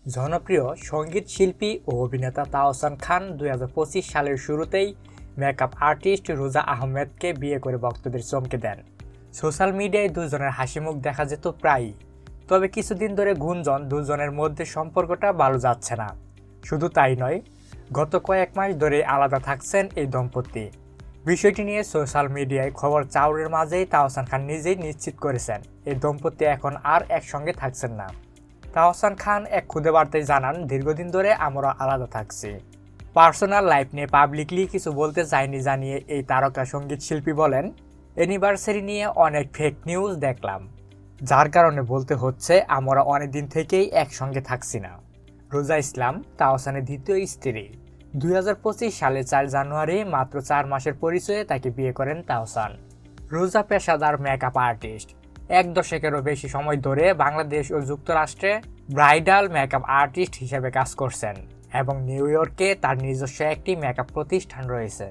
জনপ্রিয় সঙ্গীত শিল্পী ও অভিনেতা তাহসান খান 2025 সালের শুরুতেই মেকআপ আর্টিস্ট রোজা আহমেদকে বিয়ে করে ভক্তদের চমকে দেন। সোশ্যাল মিডিয়ায় দুজনের হাসিমুখ দেখা যেত প্রায়ই। তবে কিছুদিন ধরে গুঞ্জন দুজনের মধ্যে সম্পর্কটা ভালো যাচ্ছে না। শুধু তাই নয়, গত কয়েক মাস ধরে আলাদা থাকছেন এই দম্পতি। বিষয়টি নিয়ে সোশ্যাল মিডিয়ায় খবর চাউরের মাঝেই তাহসান খান নিজেই নিশ্চিত করেছেন এই দম্পতি এখন আর একসঙ্গে থাকছেন না। তাহসান খান এক খুদে বার্তায় জানান, দীর্ঘদিন ধরে আমরা আলাদা থাকছি। পার্সোনাল লাইফ নিয়ে পাবলিকলি কিছু বলতে চাইনি জানিয়ে এই তারকা সঙ্গীত শিল্পী বলেন, অ্যানিভার্সারি নিয়ে অনেক ফেক নিউজ দেখলাম, যার কারণে বলতে হচ্ছে আমরা অনেকদিন থেকেই একসঙ্গে থাকছি না। রোজা ইসলাম তাহসানের দ্বিতীয় স্ত্রী। 2025 সালে 4 জানুয়ারি মাত্র 4 মাসের পরিচয়ে তাকে বিয়ে করেন তাহসান। রোজা পেশাদার মেকআপ আর্টিস্ট। 1 দশকেরও বেশি সময় ধরে বাংলাদেশ ও যুক্তরাষ্ট্রে ব্রাইডাল মেকআপ আর্টিস্ট হিসেবে কাজ করছেন এবং নিউ ইয়র্কে তার নিজস্ব একটি মেকআপ প্রতিষ্ঠান রয়েছে।